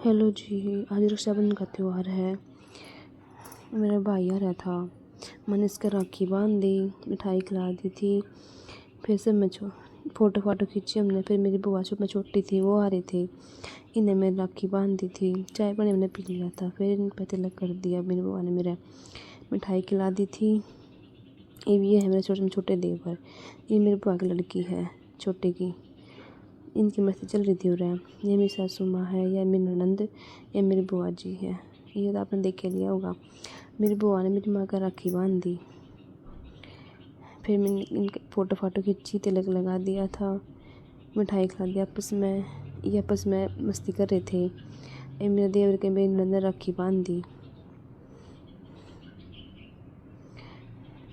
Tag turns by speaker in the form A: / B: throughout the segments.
A: Hello जी, आज रक्षाबंधन का त्यौहार है। मेरा भाई आ रहा था। मैंने इसका राखी बांध दी, मिठाई खिला दी थी। फिर से मैं फ़ोटो फाटो खींची हमने। फिर मेरी बुआ मैं छोटी थी, वो आ रही थी। इन्हें मैं राखी बांध दी थी। चाय पानी हमने पी लिया था। फिर इन पे तिलक कर दिया। मेरी बुआ ने मेरा मिठाई खिला दी थी। ये है मेरे छोटे देवर। ये मेरी बुआ की लड़की है, छोटे की। इनकी मस्ती चल रही थी। और ये मेरी सासू माँ है, या मेरी ननंद, या मेरी बुआ जी है। ये तो आपने देख के लिया होगा। मेरी बुआ ने मेरी माँ का राखी बांध दी। फिर मैंने इनके फ़ोटो फाटो खींची, तिलक लगा दिया था, मिठाई खिला दिया। आपस में मस्ती कर रहे थे। ये मेरे देवर के मेरी ननंद ने राखी बांध दी,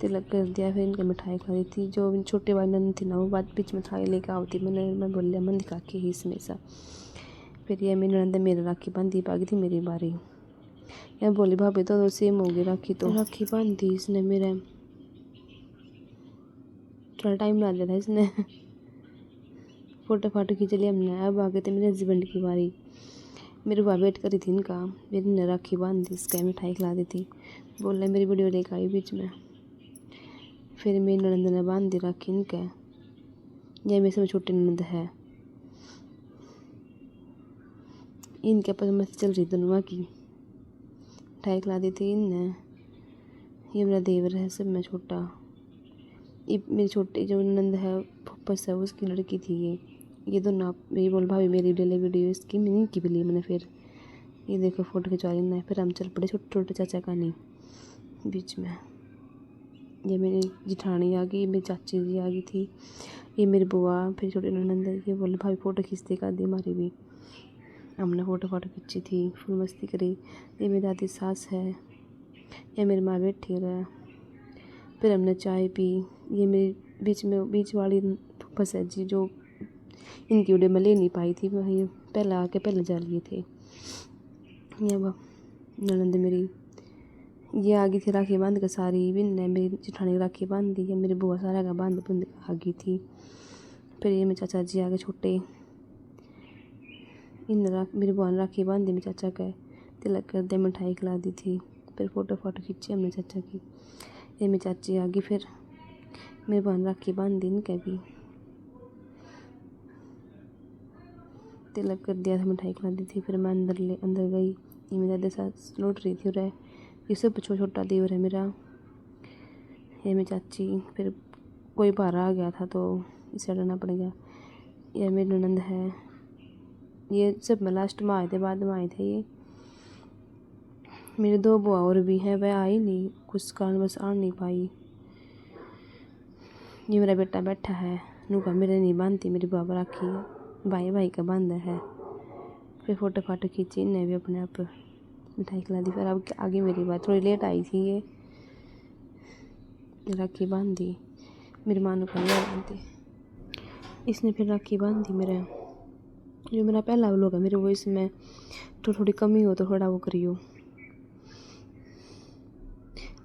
A: तिलक कर दिया। फिर इनके मिठाई खिलाई थी। जो छोटे भाई ननद थी ना, वो बात बीच में थाली लेकर आती। मैं बोल लिया, मन दिखा के ही इसमें सा। फिर ये मेरी ननद मेरी राखी बांधी, बागी थी मेरी बारी। या बोली, भाभी तो सेम होगी राखी। तो राखी बांधी इसने मेरे, थोड़ा टाइम लग गया था इसने। फ़ोटो फाटो खींच लिया हमने। अब आ गए थे मेरे हस्बैंड की बारी। मेरी बुआ वेट करी थी इनका। मेरी ने राखी बांध दी, इसका मिठाई खिला दी थी। बोल रहे मेरी वीडियो लेकर आई बीच में। फिर मेरी ननद ने बांध दी राखी इनके। यह मेरे से छोटी ननद है। इनके पास मस्ती चल रही दोनों की। मिठाई खिला दी थी इनने। ये मेरा देवर है, सब में छोटा। ये मेरी छोटी जो ननद है, फुफ्पस है, उसकी लड़की थी ये दोनों। आप ये बोल, भाभी मेरी वीडियो इसकी, मैंने इनकी भी ली मैंने। फिर ये देखो फ़ोटो खिंचवा रही है। फिर हम चल पड़े छोटे छोटे चाचा का नहीं बीच में। ये मेरी जिठानी आ गई, मेरी चाची जी आ गई थी। ये मेरी बुआ, फिर छोटी ननंद। ये बोले, भाभी फ़ोटो खींचते कर दी हमारी भी। हमने फ़ोटो फाटो खींची थी, फुल मस्ती करी। ये मेरी दादी सास है। ये मेरी माँ बैठी है। फिर हमने चाय पी। ये मेरी बीच वाली फुफ्फस है जी, जो इनकी वीडियो में ले नहीं पाई थी। वही पहले आके पहले जा लिए थे। ये ननंद मेरी ये आ गई थी राखी बांध के सारी। भी ने मेरी जिठानी राखी बांध दी है। मेरी बुआ सारा का बांध बुंद आ गई थी। फिर ये मेरे चाचा जी आ गए छोटे। मेरी बुआ ने राखी बांध दी। मेरे चाचा का तिलक कर दिया, मिठाई खिला दी थी। फिर फ़ोटो फाटो खींची हमने चाचा की। ये मेरी चाची आ गई। फिर मेरी बुआ ने राखी बांध दी इनके भी, तिलक कर दिया था, मिठाई खिला दी थी। फिर मैं अंदर गई। ये मेरी दादी सास लौट रही थी। और ये सब छोटा देवर है मेरा। ये मेरी चाची। फिर कोई बाहर आ गया था तो इसे हटाना पड़ गया। यह मेरी ननंद है। ये सब में लास्ट में आए थे, बाद में आए थे ये। मेरी दो बुआ और भी हैं, वह आई नहीं, कुछ कारण बस आ नहीं पाई। ये मेरा बेटा बैठा है। नूका मेरे नहीं बांधती मेरी बुआ राखी, भाई का बांधा है। फिर फ़ोटो फाटो खींची इन्हें भी अपने आप, मिठाई खिला दी। फिर अब आगे मेरी बात, थोड़ी लेट आई थी ये। राखी बांध दी मेरी माँ ने, बांधी इसने। फिर राखी बांध दी मेरे। जो मेरा पहला व्लॉग है मेरे वॉइस में तो थोड़ी कमी हो तो थोड़ा वो करियो।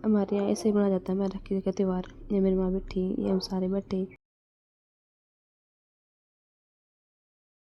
A: हमारे यहाँ ऐसे ही मनाया जाता है मेरा राखी का त्यौहार। ये मेरी माँ बैठी, ये हम सारे बैठे।